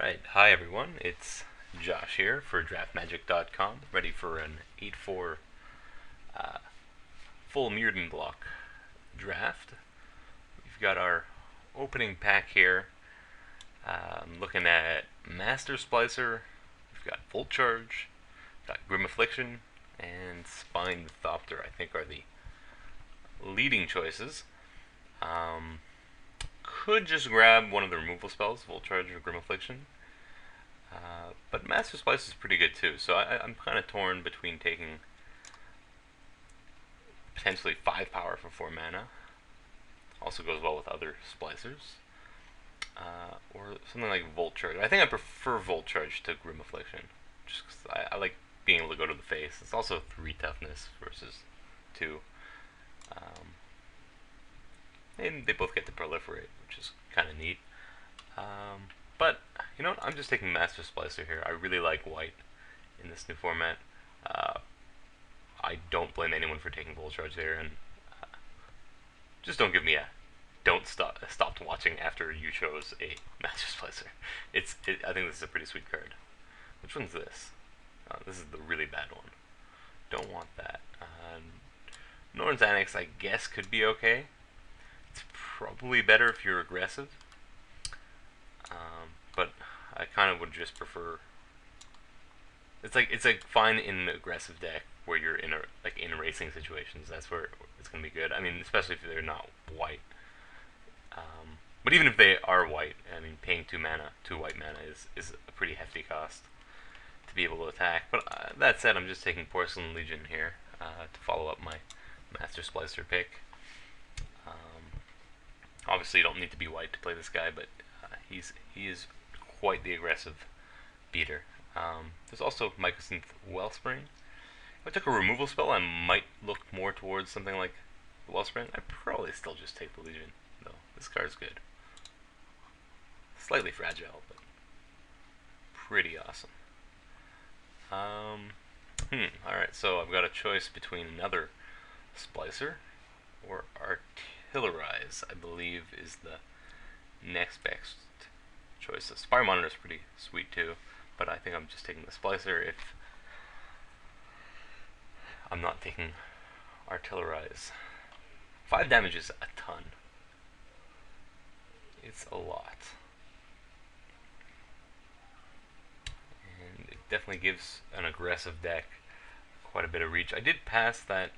Alright, hi everyone, it's Josh here for Draftmagic.com, ready for an 8-4 uh, full Mirrodin block draft. We've got our opening pack here, looking at Master Splicer, we've got Volt Charge, we've got Grim Affliction, and Spine Thopter, I think are the leading choices. Could just grab one of the removal spells, Volt Charge or Grim Affliction. But Master Splice is pretty good too, so I'm kind of torn between taking potentially 5 power for 4 mana. Also goes well with other splicers. Or something like Volt Charge. I think I prefer Volt Charge to Grim Affliction, just because I like being able to go to the face. It's also 3 toughness versus 2. And they both get to proliferate, which is kind of neat. But, you know what, I'm just taking Master Splicer here. I really like white in this new format. I don't blame anyone for taking Volt Charge there, and just don't give me a stopped watching after you chose a Master Splicer. I think this is a pretty sweet card. Which one's this? This is the really bad one. Don't want that. Norn's Annex, I guess, could be okay. It's probably better if you're aggressive. But I kind of would just prefer. It's like fine in an aggressive deck where you're in racing situations. That's where it's gonna be good. I mean, especially if they're not white. But even if they are white, I mean, paying 2 white mana is a pretty hefty cost to be able to attack. But that said, I'm just taking Porcelain Legion here to follow up my Master Splicer pick. Obviously, you don't need to be white to play this guy, but he is quite the aggressive beater. There's also Mycosynth Wellspring. If I took a removal spell, I might look more towards something like the Wellspring. I'd probably still just take the Legion, though. This card's good. Slightly fragile, but pretty awesome. Alright, so I've got a choice between another Splicer or Artillerize, I believe, is the next best choice. The Spire Monitor is pretty sweet too, but I think I'm just taking the Splicer if I'm not taking Artillerize. 5 damage is a ton. It's a lot. And it definitely gives an aggressive deck quite a bit of reach. I did pass that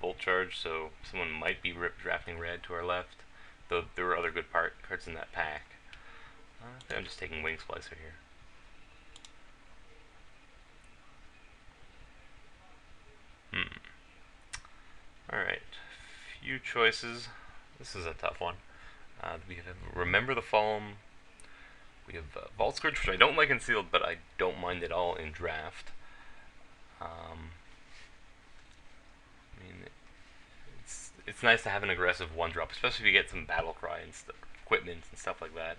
Volt Charge, so someone might be drafting red to our left, though there were other good cards in that pack. I think I'm just taking Wing Splicer here. Alright, few choices. This is a tough one. We have Remember the Fallen. We have Vault Scourge, which I don't like in sealed, but I don't mind at all in draft. I mean, it's nice to have an aggressive 1-drop, especially if you get some battle cry and equipment and stuff like that.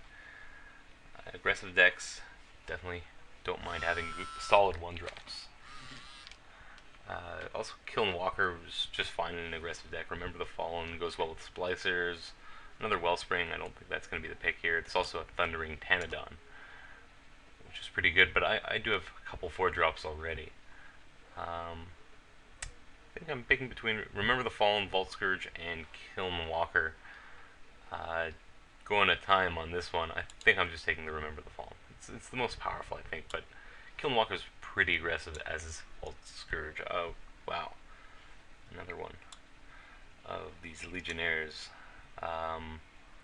Aggressive decks definitely don't mind having solid 1-drops. Also, Kiln Walker was just fine in an aggressive deck. Remember the Fallen goes well with Splicers. Another Wellspring, I don't think that's going to be the pick here. There's also a Thundering Tanadon, which is pretty good, but I do have a couple 4-drops already. I think I'm picking between Remember the Fallen, Vault Scourge, and Kiln Walker. Going a time on this one, I think I'm just taking the Remember the Fallen. It's the most powerful, I think, but Kiln Walker's pretty aggressive, as is Vault Scourge. Oh, wow. Another one of these Legionnaires.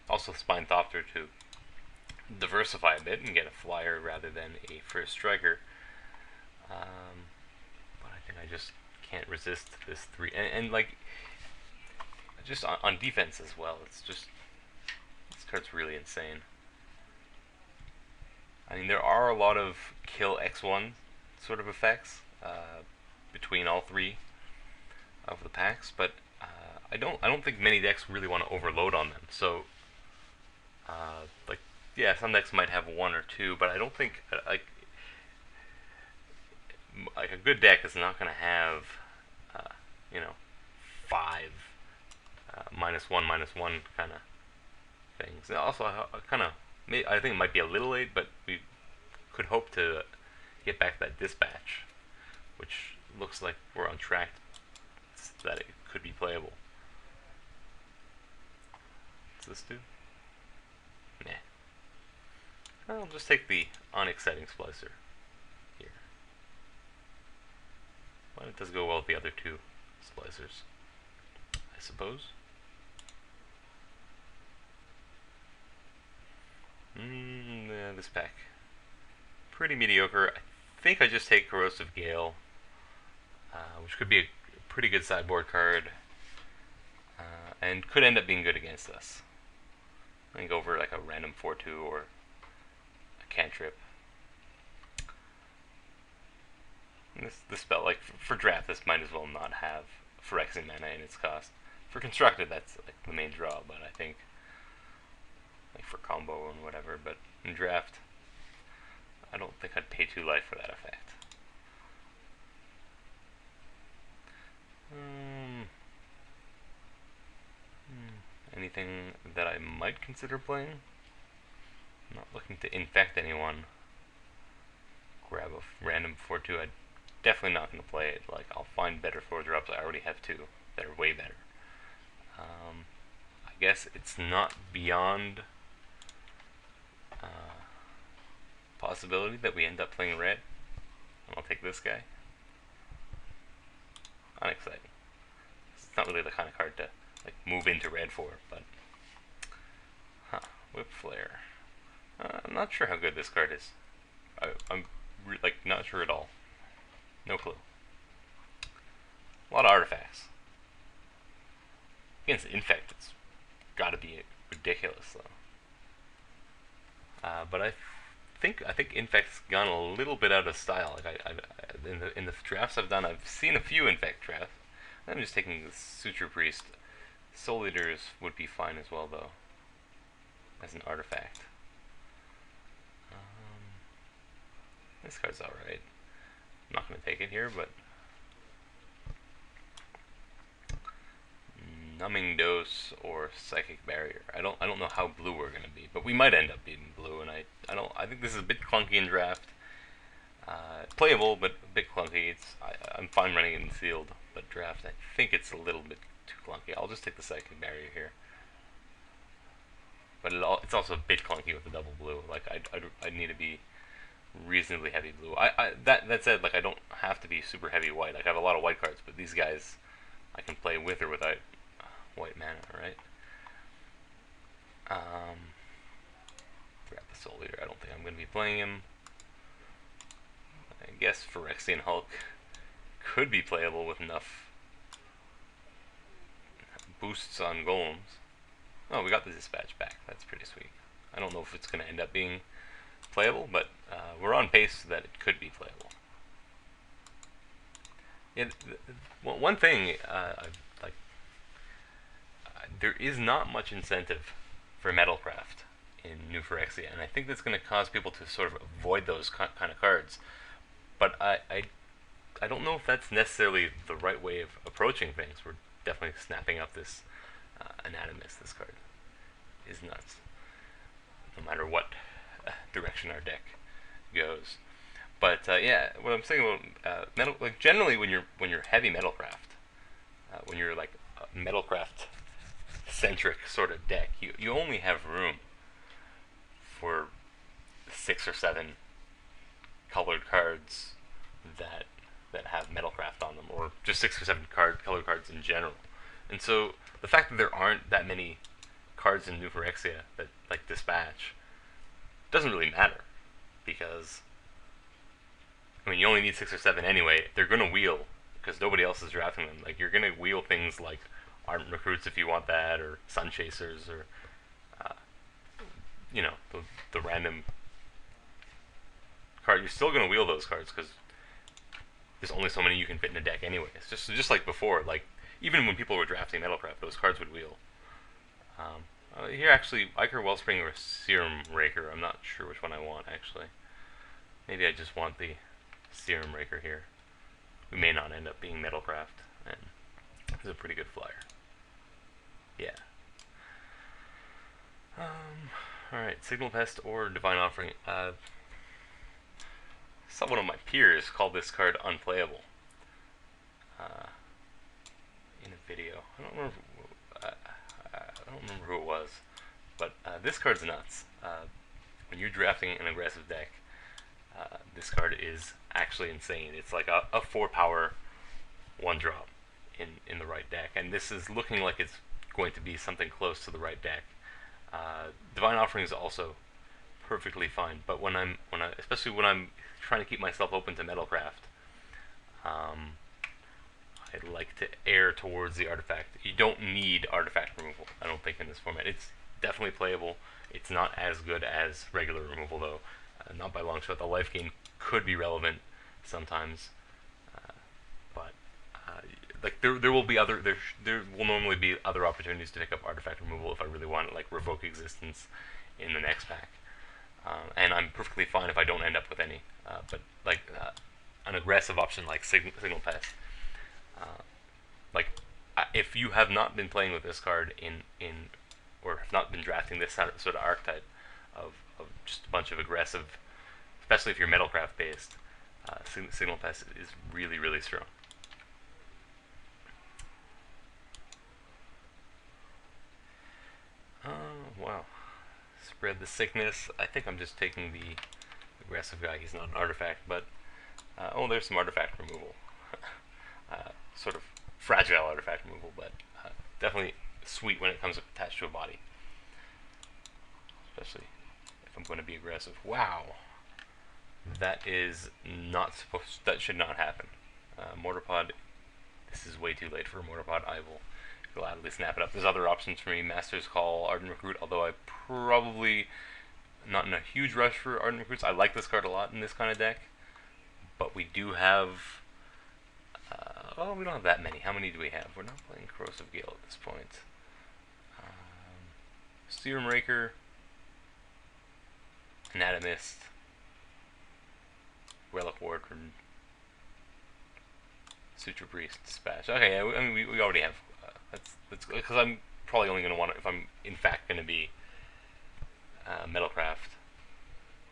Also Spine Thopter to diversify a bit and get a flyer rather than a first striker. But I think I just can't resist this 3. And like, just on defense as well, it's just, this card's really insane. I mean, there are a lot of kill X1 sort of effects between all 3 of the packs, but I don't think many decks really want to overload on them. So, like, yeah, some decks might have 1 or 2, but I don't think like a good deck is not going to have 5 -1/-1 kind of things. Also, I think it might be a little late, but we could hope to get back that dispatch, which looks like we're on track that it could be playable. What's this do? Nah. I'll just take the unexciting splicer here. Well, it does go well with the other two splicers, I suppose. Yeah, this pack. Pretty mediocre. I think I just take Corrosive Gale, which could be a pretty good sideboard card, and could end up being good against us. I think over like a random 4/2 or a cantrip. And this spell, like for draft, this might as well not have Phyrexia mana in its cost. For constructed, that's like the main draw, but I think like for combo and whatever. But in draft, I don't think I'd pay 2 life for that effect. Anything that I might consider playing? I'm not looking to infect anyone. Grab a random 4/2. I'm definitely not going to play it. Like, I'll find better 4-drops. I already have 2 that are way better. I guess it's not beyond possibility that we end up playing red. And I'll take this guy. Unexciting. It's not really the kind of card to like move into red for, but Whip Flare. I'm not sure how good this card is. I'm like not sure at all. No clue. A lot of artifacts. Against Infect, it's got to be ridiculous though. But I think Infect's gone a little bit out of style. Like in the drafts I've done, I've seen a few Infect drafts. I'm just taking the Suture Priest. Soul Eaters would be fine as well, though, as an artifact. This card's alright. I'm not going to take it here, but Numbing Dose or Psychic Barrier. I don't know how blue we're going to be, but we might end up being blue, and I think this is a bit clunky in draft. Playable, but a bit clunky. I'm fine running it in sealed, but draft, I think it's a little bit too clunky. I'll just take the Psychic Barrier here. But it's also a bit clunky with the double blue. Like I need to be reasonably heavy blue. That said, like I don't have to be super heavy white. Like I have a lot of white cards, but these guys I can play with or without white mana, right? Grab the Soul Eater. I don't think I'm going to be playing him. I guess Phyrexian Hulk could be playable with enough boosts on golems. Oh, we got the dispatch back. That's pretty sweet. I don't know if it's going to end up being playable, but we're on pace that it could be playable. Yeah, one thing, there is not much incentive for metalcraft in New Phyrexia, and I think that's going to cause people to sort of avoid those kind of cards. But I don't know if that's necessarily the right way of approaching things. We're definitely snapping up this Anatomist. This card is nuts, no matter what direction our deck goes. But yeah, what I'm saying about like generally when you're heavy metalcraft, when you're like a metalcraft centric sort of deck, you only have room for 6 or 7 colored cards that have metalcraft on them, or just 6 or 7 colored cards in general. And so the fact that there aren't that many cards in New Phyrexia that like dispatch doesn't really matter, because I mean you only need 6 or 7 anyway. They're gonna wheel because nobody else is drafting them. Like you're gonna wheel things like Ardent Recruits if you want that, or Sun Chasers, or you know, the random card. You're still gonna wheel those cards because there's only so many you can fit in a deck anyway. It's just like before. Like even when people were drafting Metalcraft, those cards would wheel. Here actually, Ichor Wellspring or Serum Raker. I'm not sure which one I want actually. Maybe I just want the Serum Raker here. We may not end up being Metalcraft, and it's a pretty good flyer. Yeah. Alright, Signal Pest or Divine Offering. saw one of my peers call this card unplayable in a video. I don't remember who it was, but this card's nuts. When you're drafting an aggressive deck, this card is actually insane. It's like a 4-power 1-drop in the right deck, and this is looking like it's going to be something close to the right deck. Divine Offering is also perfectly fine, but especially when I'm trying to keep myself open to metalcraft, I like to err towards the artifact. You don't need artifact removal, I don't think, in this format. It's definitely playable. It's not as good as regular removal, though. Not by a long shot. The life gain could be relevant sometimes, but like there will be there will normally be other opportunities to pick up artifact removal if I really want it, like Revoke Existence in the next pack. And I'm perfectly fine if I don't end up with any. But like an aggressive option like Signal Pest, like if you have not been playing with this card or have not been drafting this sort of archetype of just a bunch of aggressive, especially if you're metalcraft based, Signal Pest is really, really strong. Wow. Spread the sickness. I think I'm just taking the aggressive guy. He's not an artifact, but oh, there's some artifact removal. Sort of fragile artifact removal, but definitely sweet when it comes attached to a body. Especially if I'm going to be aggressive. Wow. That is not supposed. That should not happen. Mortarpod. This is way too late for a Mortarpod. I will gladly snap it up. There's other options for me. Master's Call, Ardent Recruit, although I probably not in a huge rush for Ardent Recruits. I like this card a lot in this kind of deck, but we do have oh, we don't have that many. How many do we have? We're not playing Corrosive Gale at this point. Serum Raker, Anatomist, Relic Warden, Suture Priest, Dispatch. Okay, yeah, I mean, we already have. That's because I'm probably only going to want it if I'm in fact going to be metalcraft.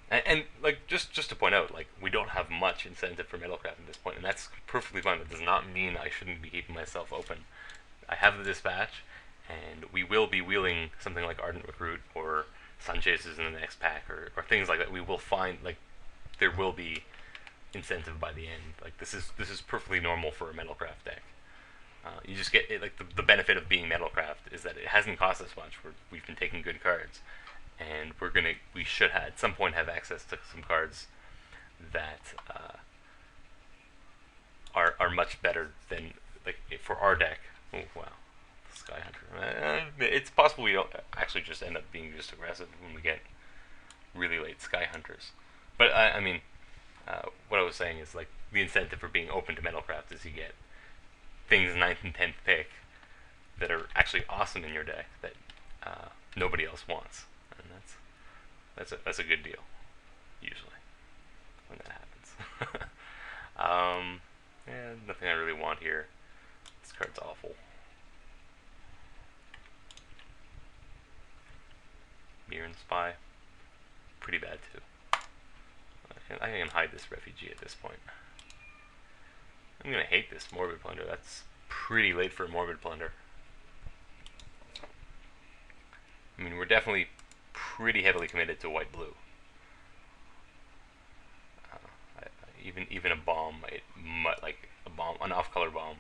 And like just to point out, like we don't have much incentive for metalcraft at this point, and that's perfectly fine. That does not mean I shouldn't be keeping myself open. I have the Dispatch, and we will be wheeling something like Ardent Recruit or Sun Chasers in the next pack, or things like that. We will find, like, there will be incentive by the end. Like this is perfectly normal for a metalcraft deck. You just get it, like the benefit of being metalcraft is that it hasn't cost us much. We've been taking good cards, and we should at some point have access to some cards that are much better than, like, for our deck. Oh wow, Sky Hunter. It's possible we don't actually just end up being just aggressive when we get really late Sky Hunters. But I mean, what I was saying is, like, the incentive for being open to metalcraft is you get things 9th and 10th pick that are actually awesome in your deck that nobody else wants, and that's a good deal usually when that happens. Yeah, nothing I really want here. This card's awful. Mirror and Spy, pretty bad too. I can hide this refugee at this point. I'm gonna hate this Morbid Plunder. That's pretty late for a Morbid Plunder. I mean, we're definitely pretty heavily committed to white-blue. Even a bomb, like a bomb, an off-color bomb,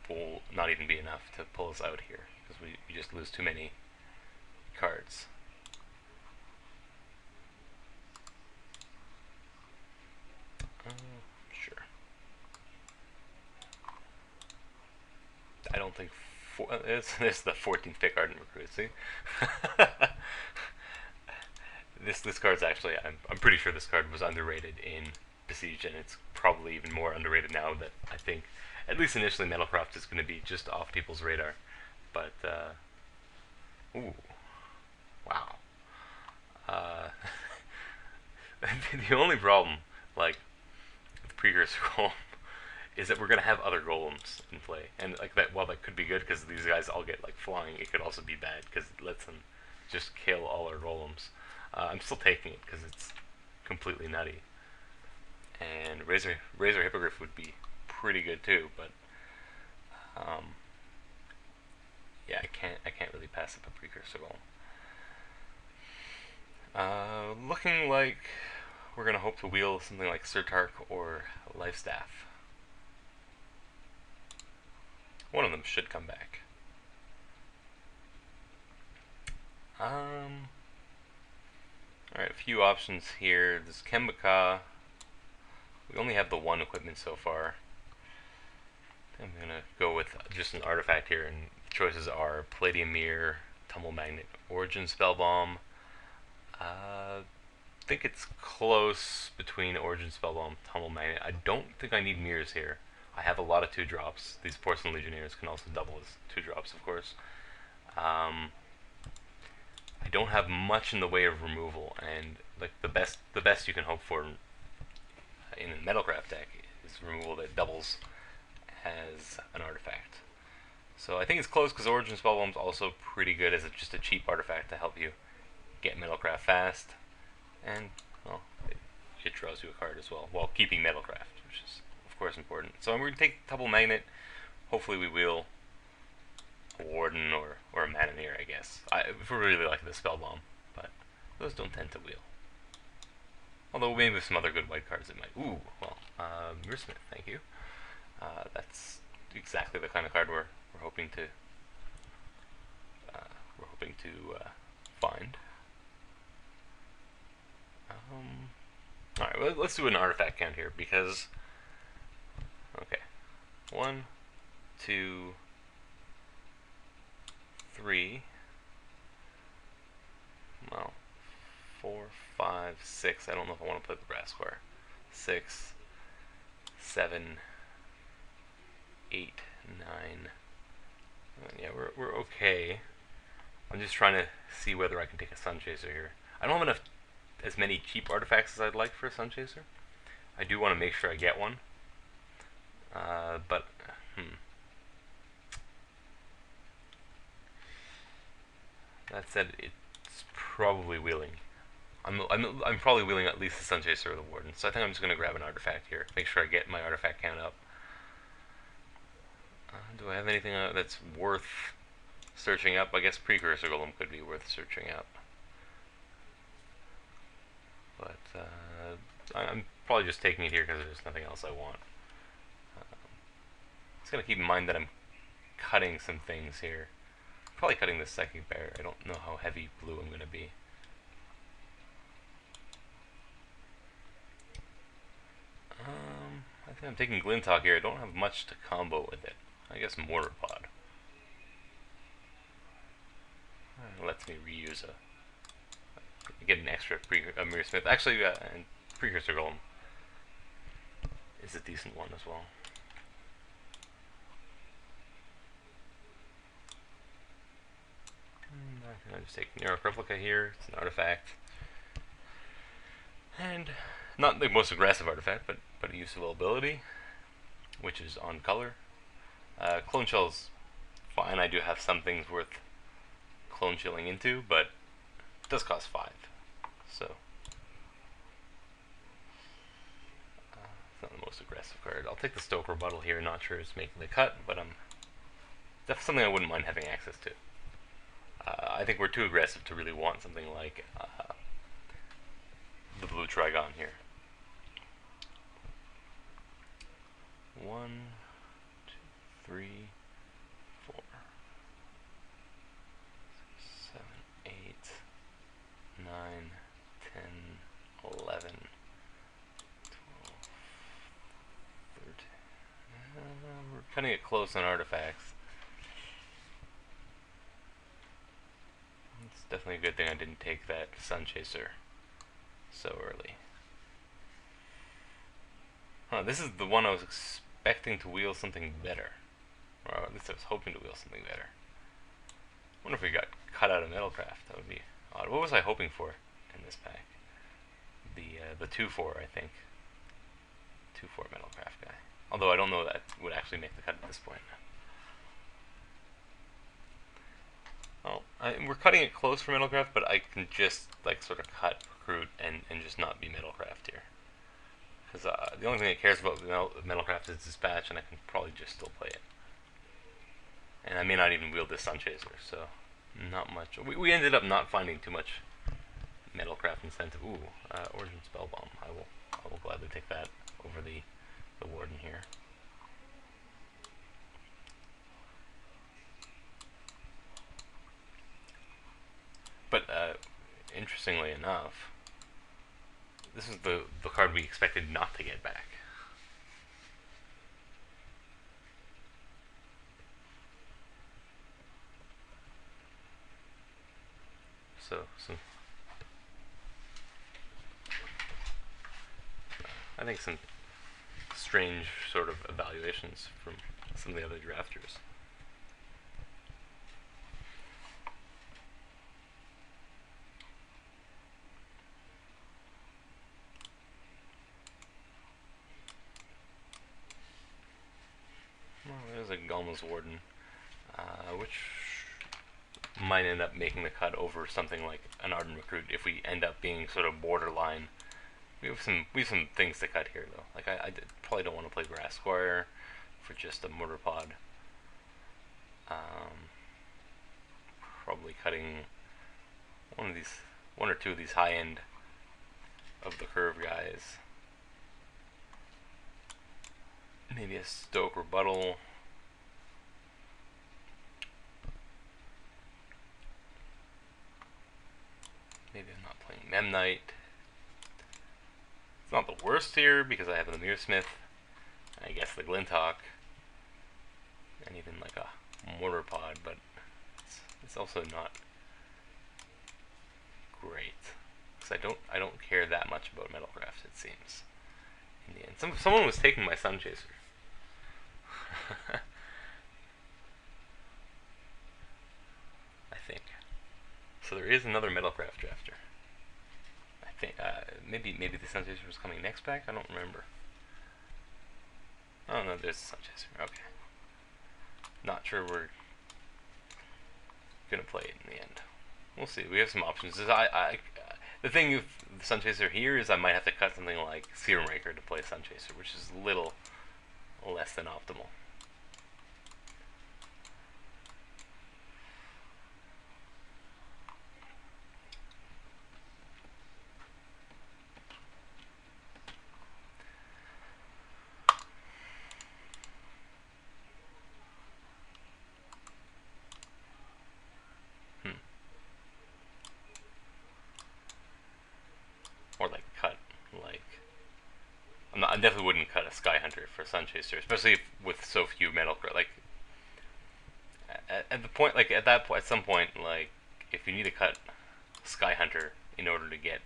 will not even be enough to pull us out here because we just lose too many cards. Sure. I don't think it's the 14th pick Ardent Recruit. See, this card's actually, I'm pretty sure this card was underrated in Besieged, and it's probably even more underrated now that I think, at least initially, metalcraft is going to be just off people's radar. But ooh, wow. The only problem, like, with Precursor Golem is that we're gonna have other golems in play, and like that. While that could be good because these guys all get like flying, it could also be bad because it lets them just kill all our golems. I'm still taking it because it's completely nutty. and Razor Hippogriff would be pretty good too, but yeah, I can't really pass up a precursor golem. Looking like we're gonna hope to wheel something like Surtark or Lifestaff. One of them should come back. Alright, a few options here. There's Kembaka. We only have the one equipment so far. I'm gonna go with just an artifact here, and choices are Palladium Mirror, Tumble Magnet, Origin Spellbomb. I think it's close between Origin Spellbomb, Tumble Magnet. I don't think I need mirrors here. I have a lot of 2-drops. These Porcelain Legionnaires can also double as 2-drops, of course. I don't have much in the way of removal, and like the best you can hope for in a metalcraft deck is removal that doubles as an artifact. So I think it's close because Origin Spellbomb's also pretty good as just a cheap artifact to help you get metalcraft fast, and well, it draws you a card as well while keeping metalcraft, which is of course important. So I'm going to take Tumble Magnet. Hopefully we wheel a Warden or a Manouever, I guess. If we really like the Spellbomb, but those don't tend to wheel. Although maybe with some other good white cards it might. Ooh, well, Mirrorsmith, thank you. That's exactly the kind of card we're hoping to find. Alright, well, let's do an artifact count here because okay. 1, 2, 3, well, 4, 5, 6. I don't know if I want to play the brass square. 6, 7, 8, 9. Yeah, we're okay. I'm just trying to see whether I can take a Sun Chaser here. I don't have as many cheap artifacts as I'd like for a Sun Chaser. I do want to make sure I get one. But that said, it's probably wheeling. I'm probably wheeling at least the Sun Chaser or the Warden. So I think I'm just gonna grab an artifact here. Make sure I get my artifact count up. Do I have anything that's worth searching up? I guess Precursor Golem could be worth searching up. But I'm probably just taking it here because there's nothing else I want. Just gotta keep in mind that I'm cutting some things here. Probably cutting the Psychic Bear. I don't know how heavy blue I'm gonna be. I think I'm taking Glintock here. I don't have much to combo with it. I guess Mortar Pod. It lets me reuse get an extra Mirrorsmith. Actually, and Precursor Golem is a decent one as well. I'm just taking Neuroc Replica here. It's an artifact, and not the most aggressive artifact, but a useful ability, which is on color. Clone Shell's fine. I do have some things worth Clone Chilling into, but it does cost 5, so it's not the most aggressive card. I'll take the Stoke Rebuttal here. Not sure it's making the cut, but that's something I wouldn't mind having access to. I think we're too aggressive to really want something like the Blue Trigon here. 1, 2, 3, 4, 7, 8, 9, 10, 11, 12, 13. We're cutting it close on artifacts. It's definitely a good thing I didn't take that Sun Chaser so early. Huh, this is the one I was expecting to wheel something better. Or at least I was hoping to wheel something better. I wonder if we got cut out of Metalcraft. That would be odd. What was I hoping for in this pack? The 2-4, I think. 2-4 Metalcraft guy. Although I don't know that would actually make the cut at this point. Oh, we're cutting it close for Metalcraft, but I can just like sort of cut, recruit, and just not be Metalcraft here. Because the only thing that cares about metalcraft is dispatch, and I can probably just still play it. And I may not even wield this Sun Chaser, so not much. We ended up not finding too much metalcraft incentive. Ooh, Origin Spellbomb. I will gladly take that over the Warden here. But interestingly enough, this is the card we expected not to get back. So I think some strange sort of evaluations from some of the other drafters. Well, there's a Galma's Warden, which might end up making the cut over something like an Ardent Recruit if we end up being sort of borderline. We have some things to cut here though. Like I probably don't want to play Grass Squire for just a Mortar Pod. Probably cutting one or two of these high end of the curve guys. Maybe a Stoke Rebuttal. Maybe I'm not playing Memnite. It's not the worst here because I have the Mearsmith, and I guess the Glintock, and even like a Mortar Pod, but it's also not great because I don't care that much about metalcraft. It seems in the end, someone was taking my Sun Chaser. I think so. There is another metalcraft drafter. I think maybe the Sun Chaser was coming next pack. I don't remember. Oh no, there's the Sun Chaser. Okay. Not sure we're gonna play it in the end. We'll see. We have some options. The thing with the Sun Chaser here is I might have to cut something like Serum Raker to play Sun Chaser, which is a little less than optimal. Or like cut like I definitely wouldn't cut a Sky Hunter for Sun Chaser, especially with so few metal. Like at the point, like at that point, at some point, like if you need to cut Sky Hunter in order to get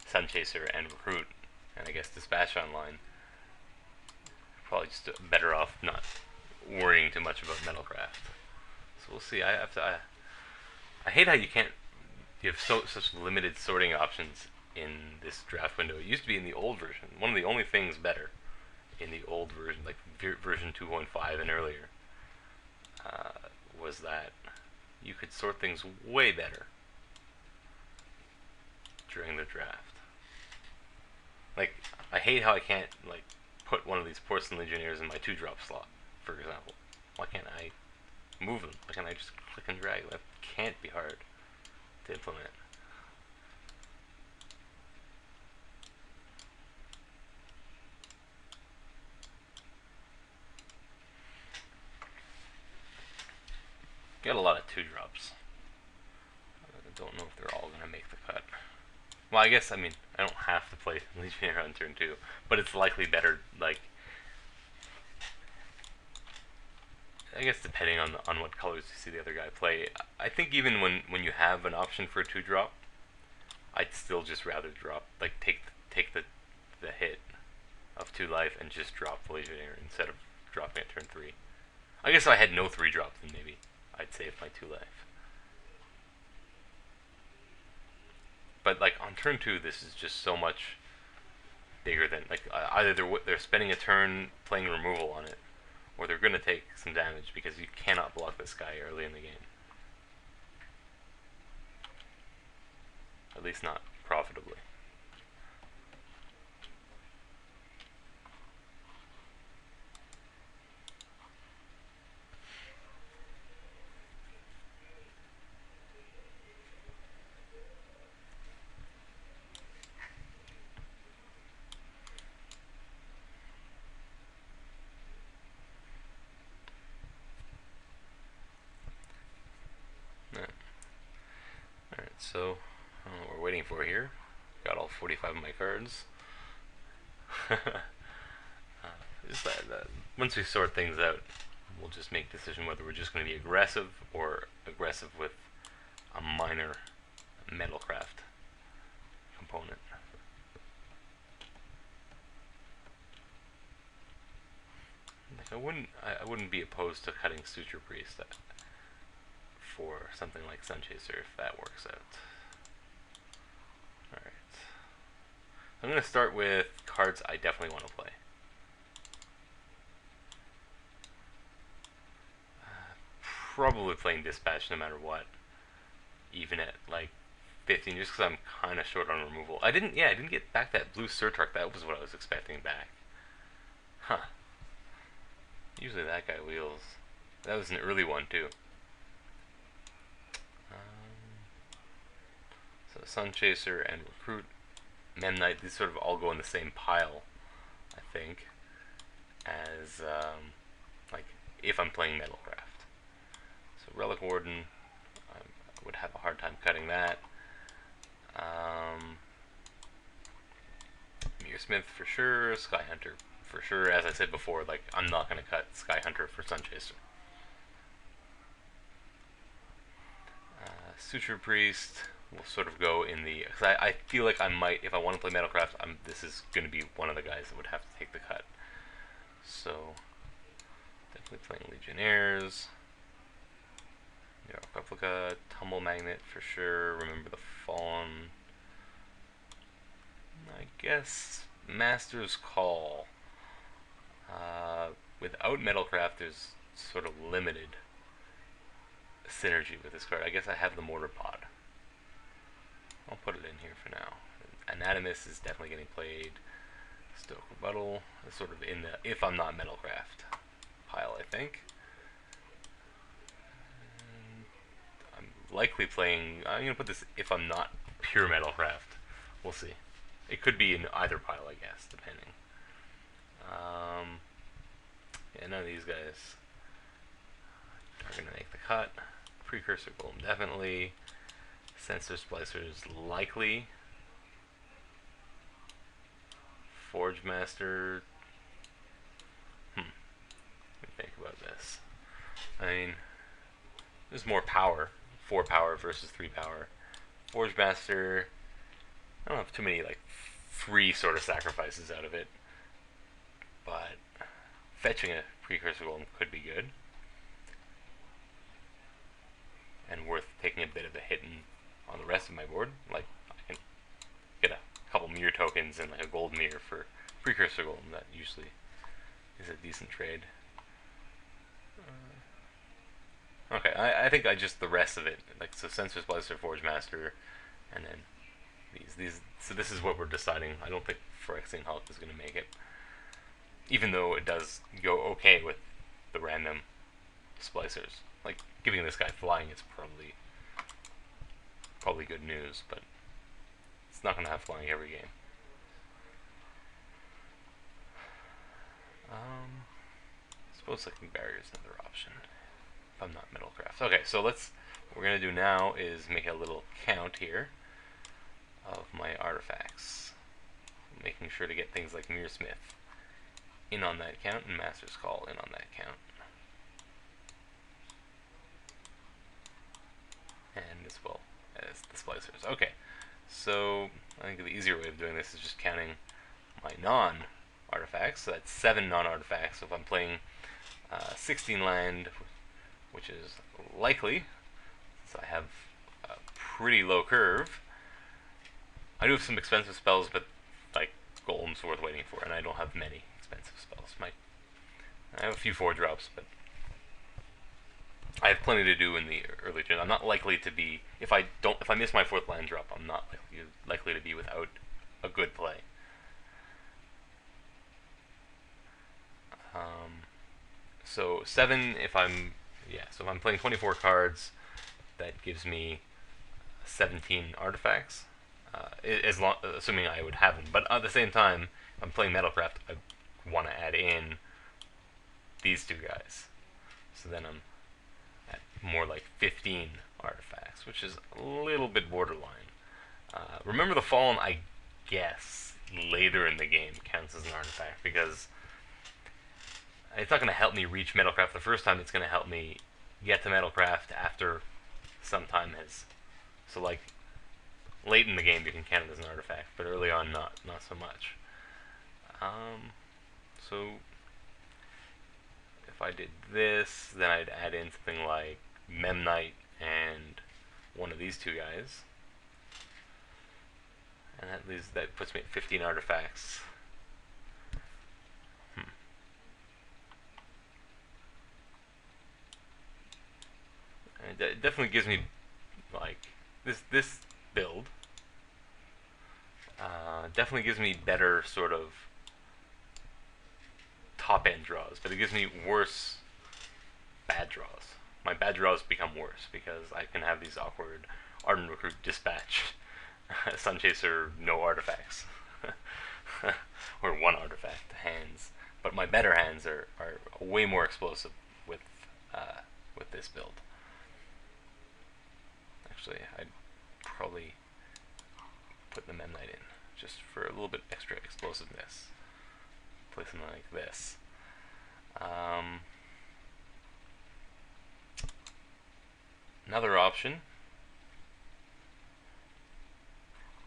Sun Chaser and Recruit, and I guess Dispatch online, probably just better off not worrying too much about metalcraft. So we'll see. I hate how you have such limited sorting options in this draft window. It used to be in the old version. One of the only things better in the old version, like version 2.5 and earlier, was that you could sort things way better during the draft. Like, I hate how I can't like put one of these Porcelain Legionnaires in my 2-drop slot, for example. Why can't I move them? Why can't I just click and drag? That can't be hard to implement. Got a lot of 2-drops. I don't know if they're all going to make the cut. Well, I guess, I mean, I don't have to play Legionnaire on turn 2, but it's likely better, like, I guess depending on what colors you see the other guy play. I think even when you have an option for a 2-drop, I'd still just rather drop, like, take the hit of 2 life and just drop the Legionnaire instead of dropping at turn 3. I guess if I had no 3-drop, then maybe I'd save my 2 life. But like on turn 2, this is just so much bigger than like either they're spending a turn playing removal on it, or they're gonna take some damage because you cannot block this guy early in the game. At least not profitably. So, what we're waiting for here. Got all 45 of my cards. Just once we sort things out, we'll just make a decision whether we're just going to be aggressive or aggressive with a minor metalcraft component. Like I wouldn't be opposed to cutting Suture Priest for something like Sunchaser if that works out. Alright. I'm going to start with cards I definitely want to play. Probably playing Dispatch no matter what, even at like 15, just because I'm kind of short on removal. I didn't get back that blue Surtark. That was what I was expecting back. Huh. Usually that guy wheels. That was an early one too. So Sunchaser and Recruit, Memnite, these sort of all go in the same pile, I think, as like if I'm playing Metalcraft. So Relic Warden, I would have a hard time cutting that. Smith for sure, Sky Hunter for sure. As I said before, like I'm not going to cut Sky Hunter for Sunchaser. Suture Priest will sort of go in the. Because I feel like I might, if I want to play Metalcraft, this is going to be one of the guys that would have to take the cut. So, definitely playing Legionnaires. Replica, Tumble Magnet for sure. Remember the Fallen. I guess Master's Call. Without Metalcraft, there's sort of limited synergy with this card. I guess I have the Mortar Pod. I'll put it in here for now. Anatomist is definitely getting played. Stoke Rebuttal is sort of in the if I'm not Metalcraft pile, I think. And I'm likely playing. I'm gonna put this if I'm not pure Metalcraft. We'll see. It could be in either pile, I guess, depending. Yeah, none of these guys are gonna make the cut. Precursor Golem definitely. Sensor Splicers likely. Forge Master. Let me think about this. I mean, there's more power. 4 power versus 3 power. Forge Master. I don't have too many like free sort of sacrifices out of it, but fetching a Precursor Golem could be good and worth taking a bit of a hit on the rest of my board. Like I can get a couple mirror tokens and like a gold mirror for Precursor Golem. That usually is a decent trade. Okay, I think I just the rest of it, like so Sensor Splicer, Forge Master, and then these. So this is what we're deciding. I don't think Phyrexian Hulk is going to make it, even though it does go okay with the random splicers. Like giving this guy flying is probably good news, but it's not going to have flying every game. I suppose like barrier is another option if I'm not Metalcraft. Okay, so what we're going to do now is make a little count here of my artifacts, making sure to get things like Mirror Smith in on that count and Master's Call in on that count. And as well as the splicers. Okay, so I think the easier way of doing this is just counting my non-artifacts. So that's 7 non-artifacts. So if I'm playing 16 land, which is likely, so I have a pretty low curve. I do have some expensive spells, but like Golem's worth waiting for, and I don't have many expensive spells. I have a few 4-drops, but I have plenty to do in the early gen. I'm not likely to be if I miss my 4th land drop. I'm not likely to be without a good play. So 7 if I'm so if I'm playing 24 cards, that gives me 17 artifacts. Assuming I would have them, but at the same time, if I'm playing Metalcraft, I want to add in these 2 guys. So then I'm at more like 15 artifacts, which is a little bit borderline. Remember the Fallen, I guess, later in the game counts as an artifact, because it's not going to help me reach metalcraft the first time. It's going to help me get to metalcraft after some time has. So like late in the game, you can count it as an artifact, but early on, not so much. So if I did this, then I'd add in something like Memnite and one of these two guys, and that puts me at 15 artifacts. And it definitely gives me like this build. Definitely gives me better sort of top end draws, but it gives me worse bad draws. My bad draws become worse because I can have these awkward Ardent Recruit Dispatch, Sunchaser, no artifacts, or one artifact hands. But my better hands are way more explosive with this build. Actually, I'd probably put the Memnite in just for a little bit extra explosiveness. Play something like this. Another option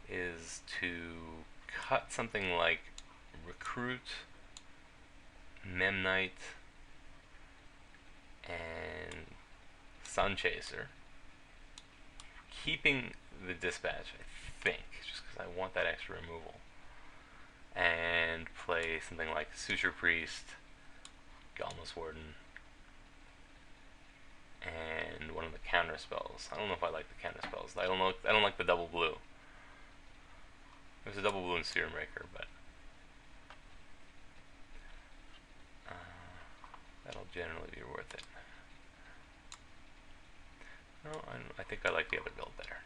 is to cut something like Recruit, Memnite, and Sunchaser, keeping the Dispatch, I think, just because I want that extra removal, and play something like Suture Priest, Galmus Warden, and one of the counter spells. I don't know if I like the counter spells. I don't like the double blue. There's a double blue in Serum Raker, but that'll generally be worth it. No, I think I like the other build better.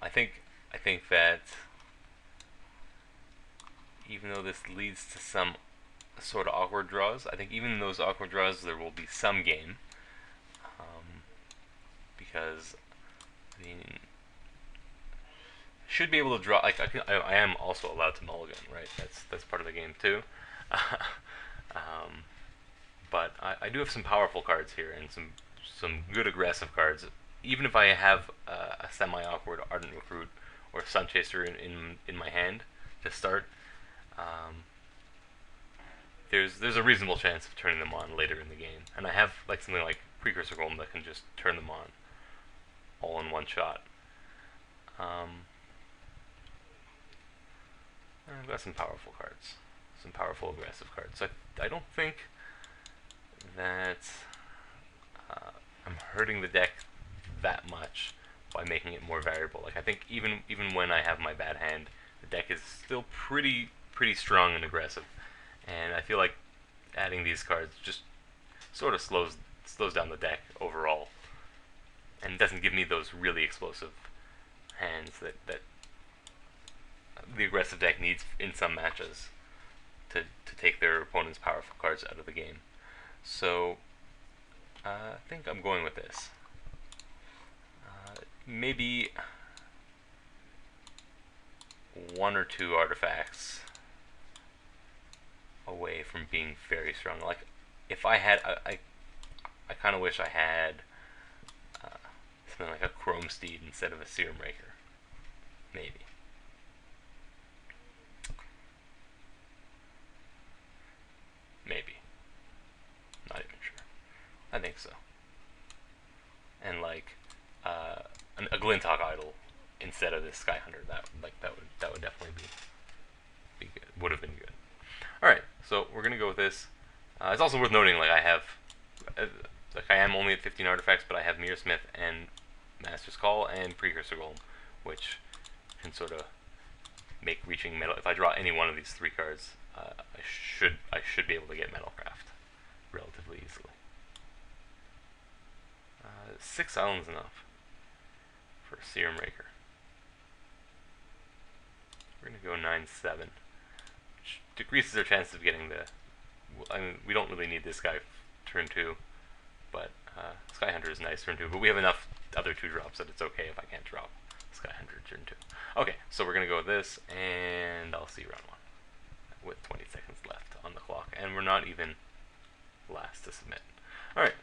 I think that even though this leads to some sort of awkward draws, I think even in those awkward draws there will be some game, because I mean, should be able to draw. Like I am also allowed to mulligan, right? That's part of the game too. But I do have some powerful cards here and some good aggressive cards. Even if I have a semi-awkward Ardent Recruit or Sunchaser in my hand to start, there's a reasonable chance of turning them on later in the game. And I have like something like Precursor Golem that can just turn them on all in one shot. I've got some powerful cards, some powerful aggressive cards. So I don't think that I'm hurting the deck that much by making it more variable. Like I think even when I have my bad hand, the deck is still pretty strong and aggressive, and I feel like adding these cards just sort of slows down the deck overall, and doesn't give me those really explosive hands that the aggressive deck needs in some matches to take their opponent's powerful cards out of the game. So I think I'm going with this. Maybe one or two artifacts away from being very strong. Like if I had, I kind of wish I had something like a Chrome Steed instead of a Serum Raker. Maybe. Maybe. Not even sure. I think so. And like a Glinthawk Idol instead of this Sky Hunter. That would definitely be good. Would have been good. All right, so we're gonna go with this. It's also worth noting, like I have, like I am only at 15 artifacts, but I have Mirror Smith and Master's Call and Precursor Golem, which can sort of make reaching metal. If I draw any one of these three cards, I should be able to get Metalcraft relatively easily. 6 islands enough for a Serum Raker. We're gonna go 9/7, which decreases our chances of getting the. I mean, we don't really need this guy turn 2, but Sky Hunter is nice turn 2, but we have enough other 2-drops that it's okay if I can't drop Sky Hunter turn 2. Okay, so we're going to go with this, and I'll see round 1 with 20 seconds left on the clock, and we're not even last to submit. Alright,